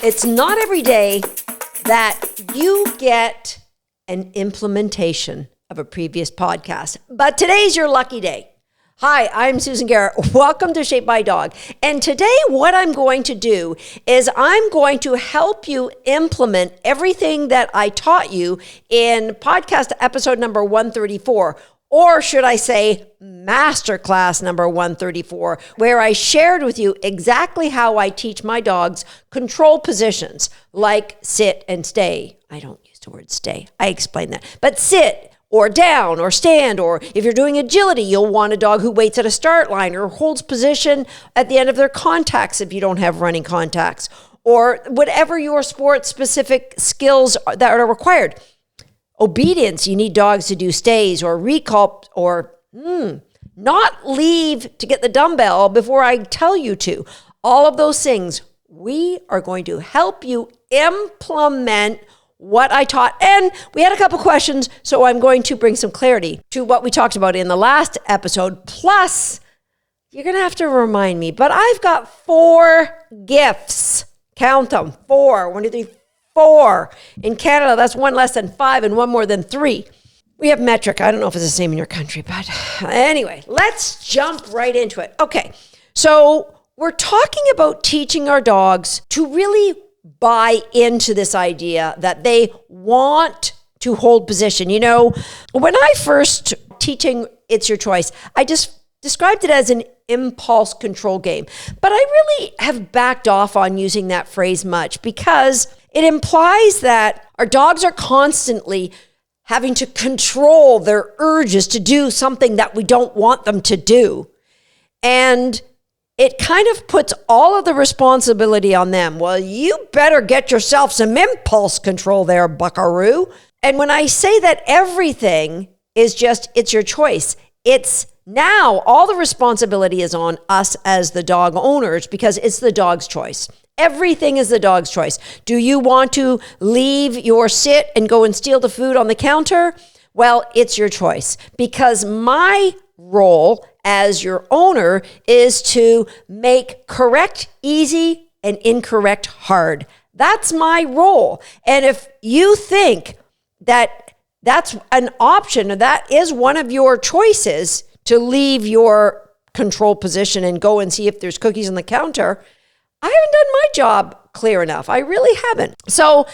It's not every day that you get an implementation of a previous podcast, but today's your lucky day. Hi, I'm Susan Garrett. Welcome to Shape My Dog. And today what I'm going to do is I'm going to help you implement everything that I taught you in podcast episode number 134, or should I say masterclass number 134, where I shared with you exactly how I teach my dogs control positions like sit and stay. I don't use the word stay. I explain that. But sit, or down, or stand, or if you're doing agility, you'll want a dog who waits at a start line or holds position at the end of their contacts if you don't have running contacts, or whatever your sport-specific skills that are required. Obedience, you need dogs to do stays or recall or not leave to get the dumbbell before I tell you to. All of those things, we are going to help you implement what I taught. And we had a couple questions, so I'm going to bring some clarity to what we talked about in the last episode. Plus, you're going to have to remind me, but I've got 4 gifts. Count them. 4. 1, 2, 3, 4. In Canada, that's 1 less than 5 and 1 more than 3. We have metric. I don't know if it's the same in your country, but anyway, let's jump right into it. Okay, so we're talking about teaching our dogs to really buy into this idea that they want to hold position. You know, when I first teaching It's Your Choice, I just described it as an impulse control game. But I really have backed off on using that phrase much because it implies that our dogs are constantly having to control their urges to do something that we don't want them to do. And it kind of puts all of the responsibility on them. Well, you better get yourself some impulse control there, buckaroo. And when I say that everything is just, it's your choice, it's now all the responsibility is on us as the dog owners because it's the dog's choice. Everything is the dog's choice. Do you want to leave your sit and go and steal the food on the counter? Well, it's your choice because my role as your owner is to make correct easy and incorrect hard. That's my role. And if you think that that's an option, or that is one of your choices to leave your control position and go and see if there's cookies on the counter, I haven't done my job clear enough. I really haven't. So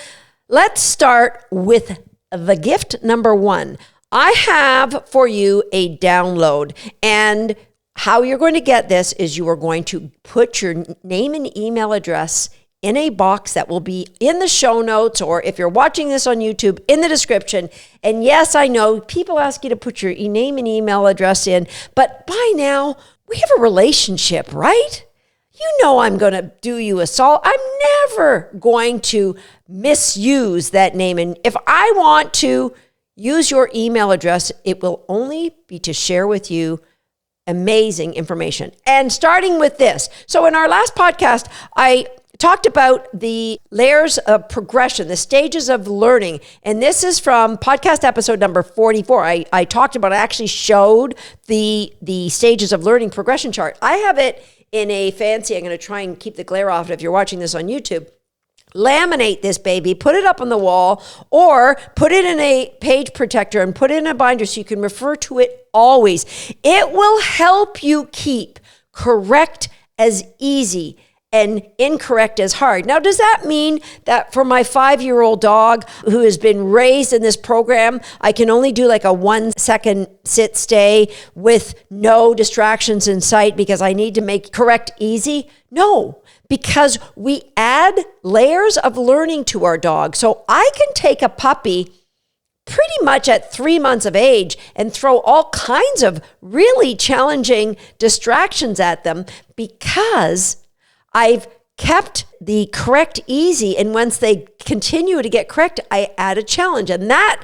let's start with the gift number 1. I have for you a download, and how you're going to get this is you are going to put your name and email address in a box that will be in the show notes, or if you're watching this on YouTube, in the description. And yes, I know people ask you to put your name and email address in, but by now we have a relationship, right? You know I'm going to do you a solid. I'm never going to misuse that name. And if I want to use your email address, it will only be to share with you amazing information. And starting with this. So in our last podcast, I talked about the layers of progression, the stages of learning. And this is from podcast episode number 44. I talked about, I actually showed the stages of learning progression chart. I have it in a fancy, I'm going to try and keep the glare off it if you're watching this on YouTube. Laminate this baby, put it up on the wall, or put it in a page protector and put it in a binder so you can refer to it always. It will help you keep correct as easy and incorrect as hard. Now, does that mean that for my 5-year-old dog who has been raised in this program, I can only do like a 1-second sit stay with no distractions in sight because I need to make correct easy? No, because we add layers of learning to our dog. So I can take a puppy pretty much at 3 months of age and throw all kinds of really challenging distractions at them because I've kept the correct easy. And once they continue to get correct, I add a challenge. And that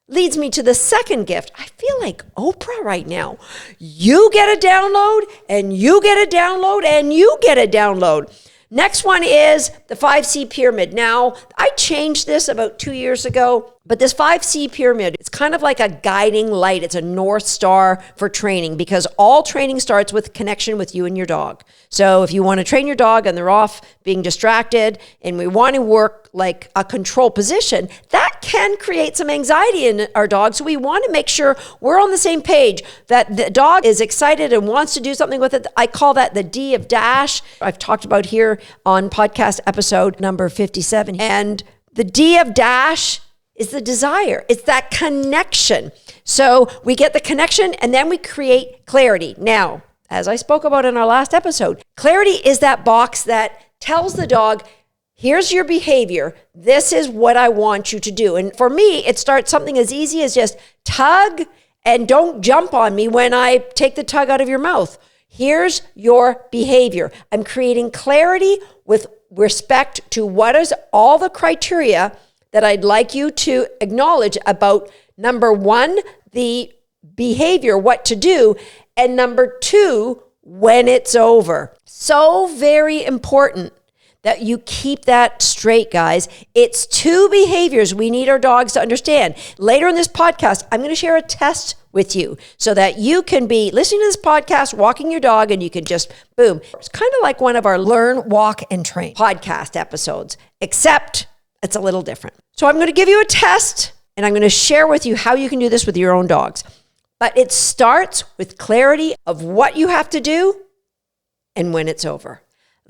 leads me to the second gift. I feel like Oprah right now. You get a download, and you get a download, and you get a download. Next one is the 5C pyramid. Now, I changed this about 2 years ago But this 5C pyramid, it's kind of like a guiding light. It's a North Star for training because all training starts with connection with you and your dog. So if you want to train your dog and they're off being distracted and we want to work like a control position, that can create some anxiety in our dog. So we want to make sure we're on the same page, that the dog is excited and wants to do something with it. I call that the D of dash. I've talked about here on podcast episode number 57. And the D of dash is the desire. It's that connection. So we get the connection and then we create clarity. Now, as I spoke about in our last episode, clarity is that box that tells the dog, here's your behavior. This is what I want you to do. And for me, it starts something as easy as just tug and don't jump on me when I take the tug out of your mouth. Here's your behavior. I'm creating clarity with respect to what is all the criteria that I'd like you to acknowledge about, number one, the behavior, what to do, and number two, when it's over. So very important that you keep that straight, guys. It's two behaviors we need our dogs to understand. Later in this podcast, I'm going to share a test with you so that you can be listening to this podcast, walking your dog, and you can just, boom. It's kind of like one of our Learn, Walk, and Train podcast episodes, except it's a little different. So I'm going to give you a test and I'm going to share with you how you can do this with your own dogs. But it starts with clarity of what you have to do and when it's over.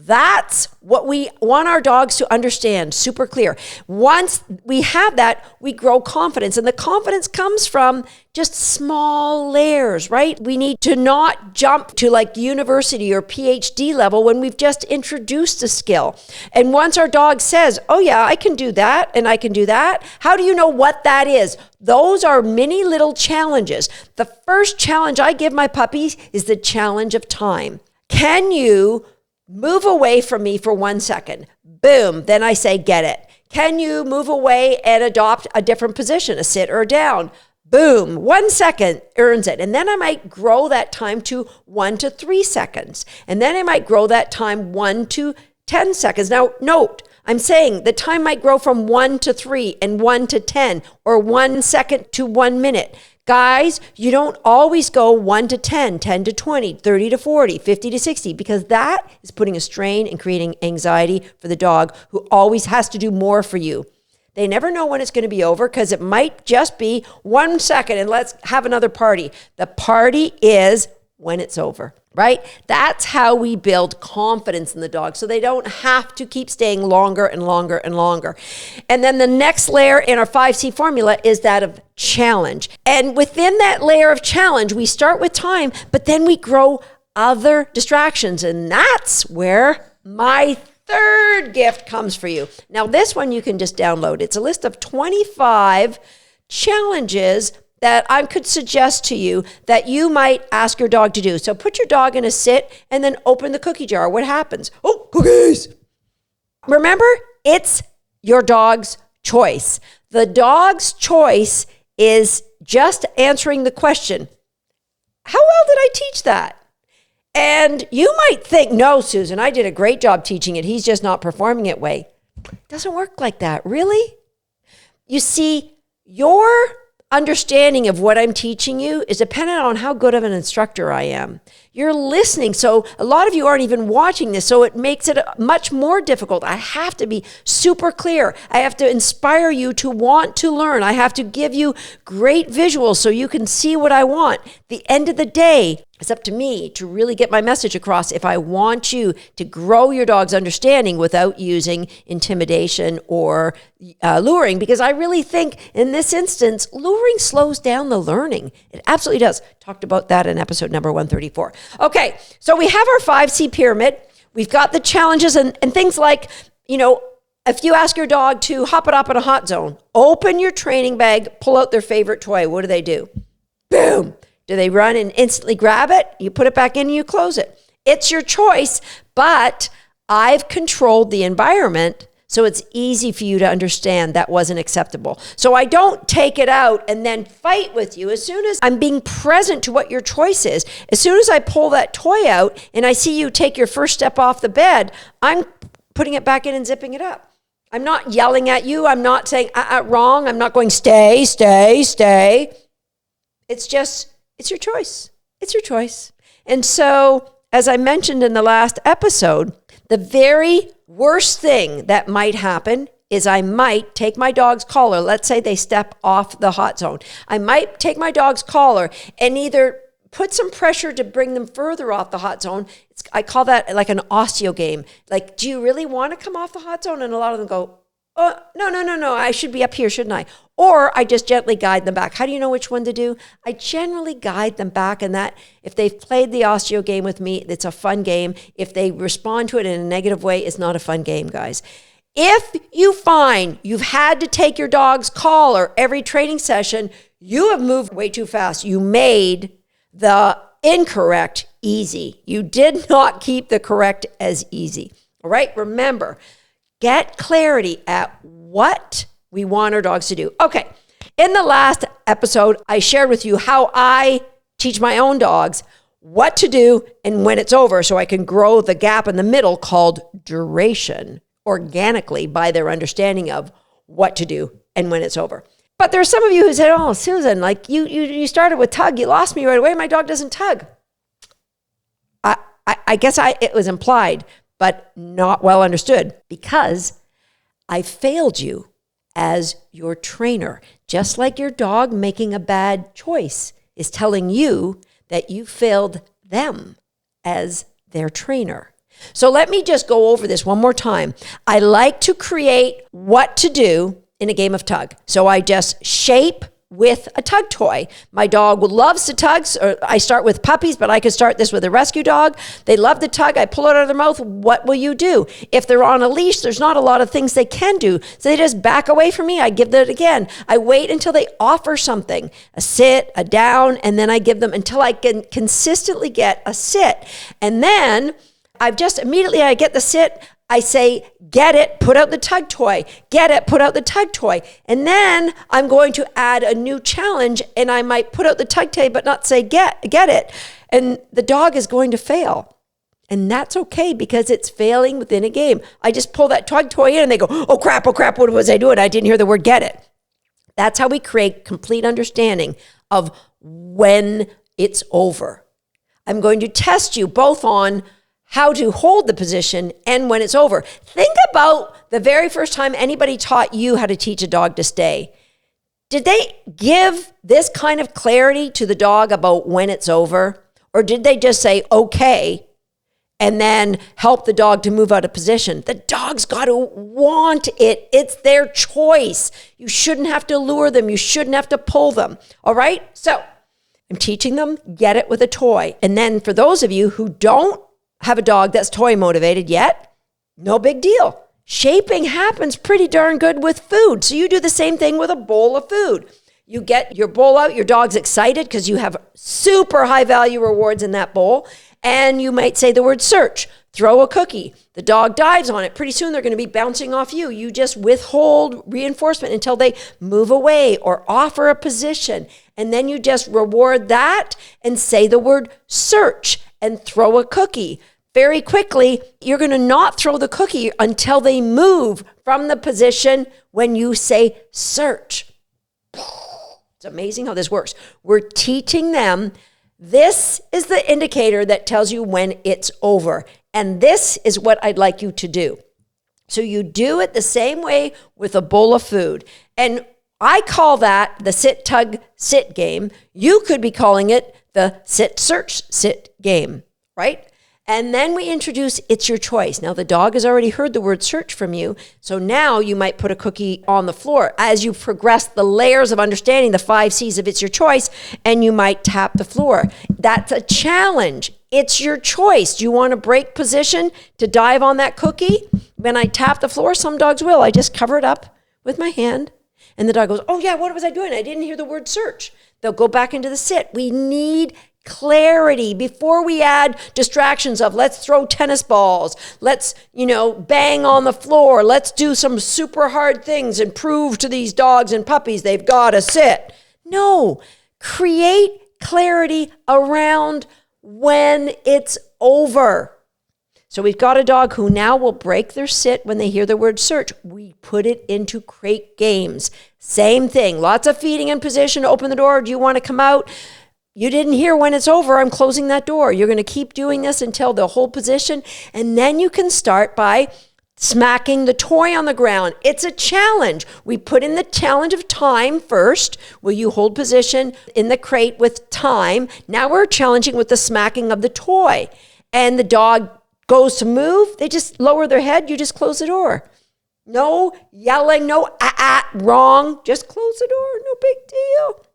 That's what we want our dogs to understand, super clear. Once we have that, we grow confidence. And the confidence comes from just small layers, right? We need to not jump to like university or PhD level when we've just introduced a skill. And once our dog says, oh yeah, I can do that and I can do that, how do you know what that is? Those are many little challenges. The first challenge I give my puppies is the challenge of time. Can you move away from me for 1 second? Boom. Then I say, get it. Can you move away and adopt a different position, a sit or a down? Boom. 1 second earns it. And then I might grow that time to 1 to 3 seconds. And then I might grow that time 1 to 10 seconds. Now, note, I'm saying the time might grow from 1 to 3 and 1 to 10 or 1 second to 1 minute. Guys, you don't always go 1 to 10, 10 to 20, 30 to 40, 50 to 60, because that is putting a strain and creating anxiety for the dog who always has to do more for you. They never know when it's going to be over because it might just be 1 second and let's have another party. The party is when it's over, right? That's how we build confidence in the dog so they don't have to keep staying longer and longer and longer. And then the next layer in our 5C formula is that of challenge. And within that layer of challenge, we start with time, but then we grow other distractions. And that's where my third gift comes for you. Now, this one you can just download. It's a list of 25 challenges that I could suggest to you that you might ask your dog to do. So put your dog in a sit and then open the cookie jar. What happens? Oh, cookies. Remember, it's your dog's choice. The dog's choice is just answering the question, how well did I teach that? And you might think, no, Susan, I did a great job teaching it. He's just not performing it way. It doesn't work like that, really. You see, your understanding of what I'm teaching you is dependent on how good of an instructor I am. You're listening, so a lot of you aren't even watching this, so it makes it much more difficult. I have to be super clear. I have to inspire you to want to learn. I have to give you great visuals so you can see what I want. The end of the day, it's up to me to really get my message across if I want you to grow your dog's understanding without using intimidation or luring, because I really think in this instance, luring slows down the learning. It absolutely does. Talked about that in episode number 134. Okay, so we have our 5C pyramid. We've got the challenges and things like, if you ask your dog to hop it up in a hot zone, open your training bag, pull out their favorite toy. What do? Boom. Do they run and instantly grab it? You put it back in and you close it. It's your choice, but I've controlled the environment so it's easy for you to understand that wasn't acceptable. So I don't take it out and then fight with you. As soon as I'm being present to what your choice is, as soon as I pull that toy out and I see you take your first step off the bed, I'm putting it back in and zipping it up. I'm not yelling at you. I'm not saying wrong. I'm not going stay, stay, stay. It's just, it's your choice. It's your choice. And so, as I mentioned in the last episode, the very worst thing that might happen is I might take my dog's collar. Let's say they step off the hot zone. I might take my dog's collar and either put some pressure to bring them further off the hot zone. I call that like an osteo game. Like, do you really want to come off the hot zone? And a lot of them go, oh, no, I should be up here, shouldn't I? Or I just gently guide them back. How do you know which one to do? I generally guide them back, and that if they've played the osteo game with me, it's a fun game. If they respond to it in a negative way, it's not a fun game, guys. If you find you've had to take your dog's collar every training session, you have moved way too fast. You made the incorrect easy. You did not keep the correct as easy. All right, remember, get clarity at what we want our dogs to do. Okay, in the last episode, I shared with you how I teach my own dogs what to do and when it's over so I can grow the gap in the middle called duration organically by their understanding of what to do and when it's over. But there are some of you who said, oh, Susan, like you started with tug. You lost me right away. My dog doesn't tug. I guess it was implied, but not well understood because I failed you as your trainer. Just like your dog making a bad choice is telling you that you failed them as their trainer. So let me just go over this one more time. I like to create what to do in a game of tug. So I just shape with a tug toy. My dog loves to tug. Or I start with puppies, but I could start this with a rescue dog. They love to tug. I pull it out of their mouth. What will you do? If they're on a leash, there's not a lot of things they can do. So they just back away from me. I give them it again. I wait until they offer something, a sit, a down, and then I give them until I can consistently get a sit. And then I get the sit. I say, get it, put out the tug toy. Get it, put out the tug toy. And then I'm going to add a new challenge and I might put out the tug toy but not say, get it. And the dog is going to fail. And that's okay because it's failing within a game. I just pull that tug toy in and they go, oh crap, what was I doing? I didn't hear the word get it. That's how we create complete understanding of when it's over. I'm going to test you both on how to hold the position and when it's over. Think about the very first time anybody taught you how to teach a dog to stay. Did they give this kind of clarity to the dog about when it's over? Or did they just say, okay, and then help the dog to move out of position? The dog's got to want it. It's their choice. You shouldn't have to lure them. You shouldn't have to pull them. All right? So I'm teaching them, get it with a toy. And then for those of you who don't have a dog that's toy motivated yet, no big deal. Shaping happens pretty darn good with food. So you do the same thing with a bowl of food. You get your bowl out, your dog's excited because you have super high value rewards in that bowl. And you might say the word search, throw a cookie. The dog dives on it. Pretty soon they're going to be bouncing off you. You just withhold reinforcement until they move away or offer a position. And then you just reward that and say the word search and throw a cookie. Very quickly, you're going to not throw the cookie until they move from the position when you say search. It's amazing how this works. We're teaching them. This is the indicator that tells you when it's over. And this is what I'd like you to do. So you do it the same way with a bowl of food. And I call that the sit, tug, sit game. You could be calling it the sit, search, sit game, right? And then we introduce It's Your Choice. Now, the dog has already heard the word search from you. So now you might put a cookie on the floor as you progress the layers of understanding the 5 C's of It's Your Choice, and you might tap the floor. That's a challenge. It's your choice. Do you want to break position to dive on that cookie? When I tap the floor, some dogs will. I just cover it up with my hand. And the dog goes, oh yeah, what was I doing? I didn't hear the word search. They'll go back into the sit. We need clarity before we add distractions of let's throw tennis balls, let's, bang on the floor, let's do some super hard things and prove to these dogs and puppies they've got to sit. No, create clarity around when it's over. So we've got a dog who now will break their sit when they hear the word search. We put it into crate games. Same thing. Lots of feeding in position. Open the door. Do you want to come out? You didn't hear when it's over. I'm closing that door. You're going to keep doing this until the whole position. And then you can start by smacking the toy on the ground. It's a challenge. We put in the challenge of time first. Will you hold position in the crate with time? Now we're challenging with the smacking of the toy. And the dog goes to move, they just lower their head, you just close the door. No yelling, no wrong, just close the door, no big deal.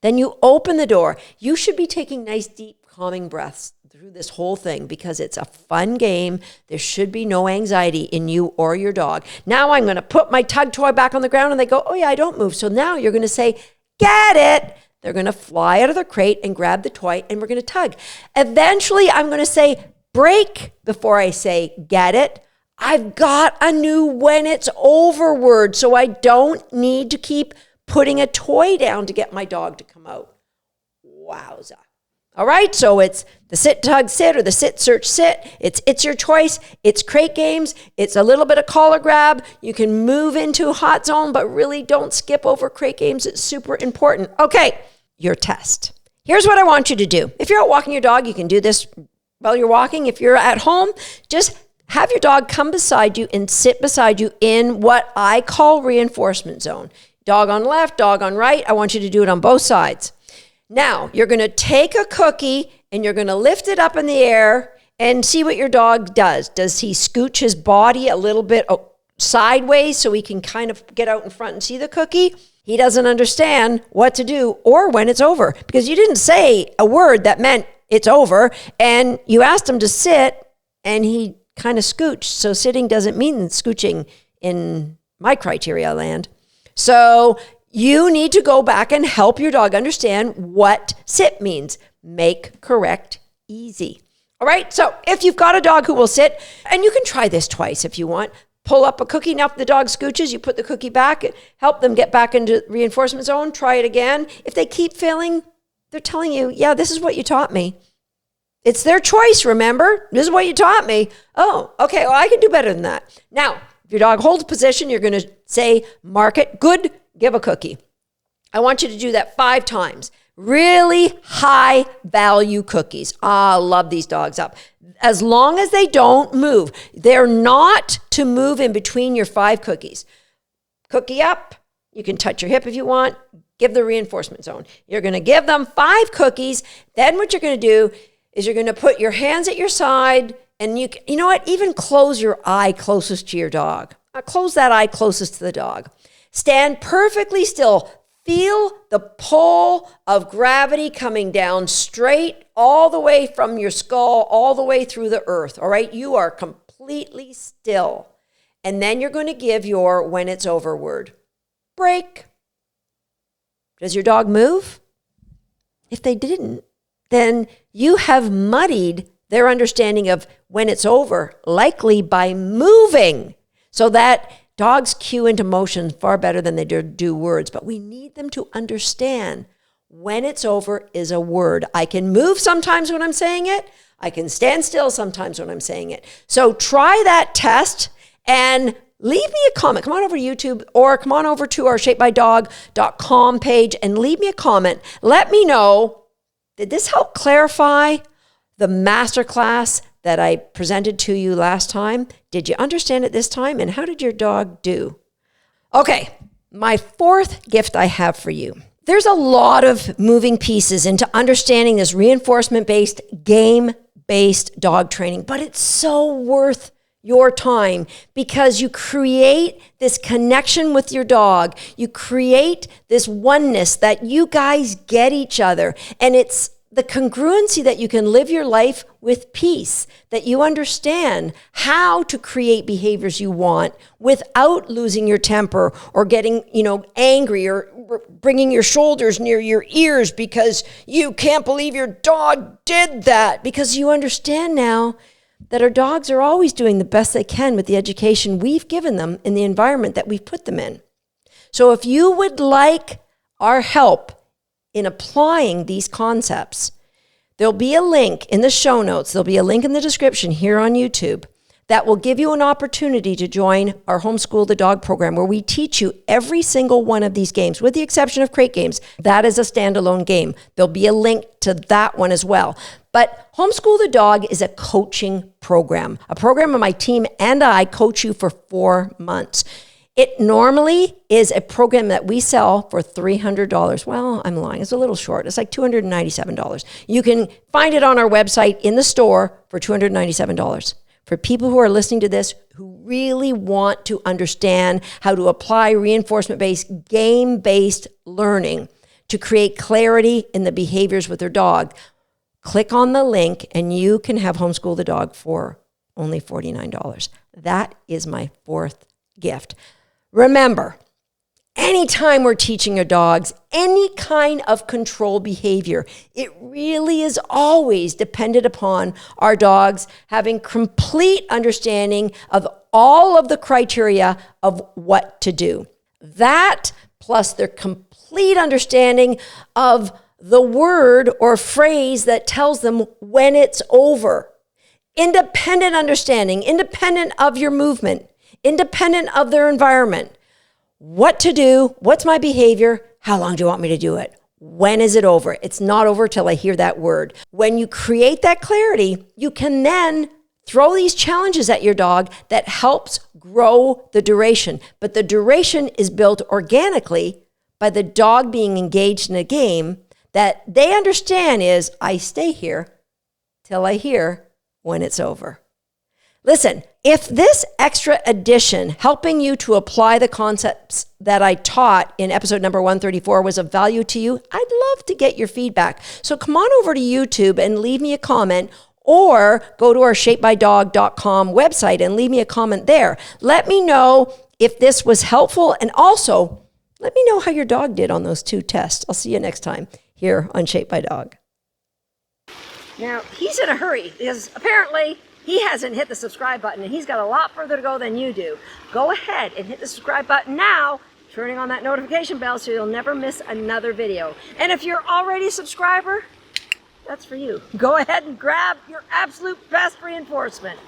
Then you open the door. You should be taking nice, deep, calming breaths through this whole thing because it's a fun game. There should be no anxiety in you or your dog. Now I'm going to put my tug toy back on the ground and they go, oh yeah, I don't move. So now you're going to say, get it. They're going to fly out of their crate and grab the toy and we're going to tug. Eventually I'm going to say, break before I say, get it. I've got a new when it's over word, so I don't need to keep putting a toy down to get my dog to come out. Wowza. All right, so it's the sit, tug, sit, or the sit, search, sit. It's your choice. It's crate games. It's a little bit of collar grab. You can move into hot zone, but really don't skip over crate games. It's super important. Okay, your test. Here's what I want you to do. If you're out walking your dog, you can do this while you're walking. If you're at home, just have your dog come beside you and sit beside you in what I call reinforcement zone. Dog on left, dog on right. I want you to do it on both sides. Now, you're going to take a cookie and you're going to lift it up in the air and see what your dog does. Does he scooch his body a little bit sideways so he can kind of get out in front and see the cookie? He doesn't understand what to do or when it's over because you didn't say a word that meant it's over, and you asked him to sit, and he kind of scooched. So sitting doesn't mean scooching in my criteria land. So you need to go back and help your dog understand what sit means. Make correct easy. All right, so if you've got a dog who will sit, and you can try this twice if you want, pull up a cookie. Now if the dog scooches, you put the cookie back, help them get back into reinforcement zone, try it again. If they keep failing, they're telling you, yeah, this is what you taught me. It's their choice, remember? This is what you taught me. Oh, okay, well, I can do better than that. Now, if your dog holds position, you're going to say, mark it, good, give a cookie. I want you to do that 5 times. Really high value cookies. I love these dogs up. As long as they don't move. They're not to move in between your 5 cookies. Cookie up. You can touch your hip if you want. Give the reinforcement zone. You're going to give them 5 cookies. Then what you're going to do is you're going to put your hands at your side and you know what? Even close your eye closest to your dog. Close that eye closest to the dog. Stand perfectly still. Feel the pull of gravity coming down straight all the way from your skull, all the way through the earth. All right? You are completely still. And then you're going to give your when it's over word. Break. Does your dog move? If they didn't, then you have muddied their understanding of when it's over, likely by moving. So that dogs cue into motion far better than they do words. But we need them to understand when it's over is a word. I can move sometimes when I'm saying it. I can stand still sometimes when I'm saying it. So try that test and leave me a comment. Come on over to YouTube or come on over to our shapedbydog.com page and leave me a comment. Let me know, did this help clarify the masterclass that I presented to you last time? Did you understand it this time? And how did your dog do? Okay, my 4th gift I have for you. There's a lot of moving pieces into understanding this reinforcement-based, game-based dog training, but it's so worth your time because you create this connection with your dog. You create this oneness that you guys get each other. And it's the congruency that you can live your life with peace, that you understand how to create behaviors you want without losing your temper or getting, angry or bringing your shoulders near your ears because you can't believe your dog did that, because you understand now that our dogs are always doing the best they can with the education we've given them in the environment that we've put them in. So if you would like our help in applying these concepts, there'll be a link in the show notes. There'll be a link in the description here on YouTube that will give you an opportunity to join our Homeschool the Dog program, where we teach you every single one of these games, with the exception of crate games. That is a standalone game. There'll be a link to that one as well. But Homeschool the Dog is a coaching program, a program where my team and I coach you for 4 months. It normally is a program that we sell for $300. Well, I'm lying. It's a little short. It's like $297. You can find it on our website in the store for $297. For people who are listening to this who really want to understand how to apply reinforcement-based, game-based learning to create clarity in the behaviors with their dog, click on the link and you can have Homeschool the Dog for only $49. That is my 4th gift. Remember, anytime we're teaching your dogs any kind of control behavior, it really is always dependent upon our dogs having complete understanding of all of the criteria of what to do. That plus their complete understanding of the word or phrase that tells them when it's over. Independent understanding, independent of your movement, independent of their environment. What to do, what's my behavior, how long do you want me to do it? When is it over? It's not over till I hear that word. When you create that clarity, you can then throw these challenges at your dog that helps grow the duration. But the duration is built organically by the dog being engaged in a game that they understand is, I stay here till I hear when it's over. Listen, if this extra edition helping you to apply the concepts that I taught in episode number 134 was of value to you, I'd love to get your feedback. So come on over to YouTube and leave me a comment, or go to our shapedbydog.com website and leave me a comment there. Let me know if this was helpful, and also let me know how your dog did on those 2 tests. I'll see you next time here on Shaped by Dog. Now, he's in a hurry because apparently he hasn't hit the subscribe button, and he's got a lot further to go than you do. Go ahead and hit the subscribe button now, turning on that notification bell so you'll never miss another video. And if you're already a subscriber, that's for you. Go ahead and grab your absolute best reinforcement.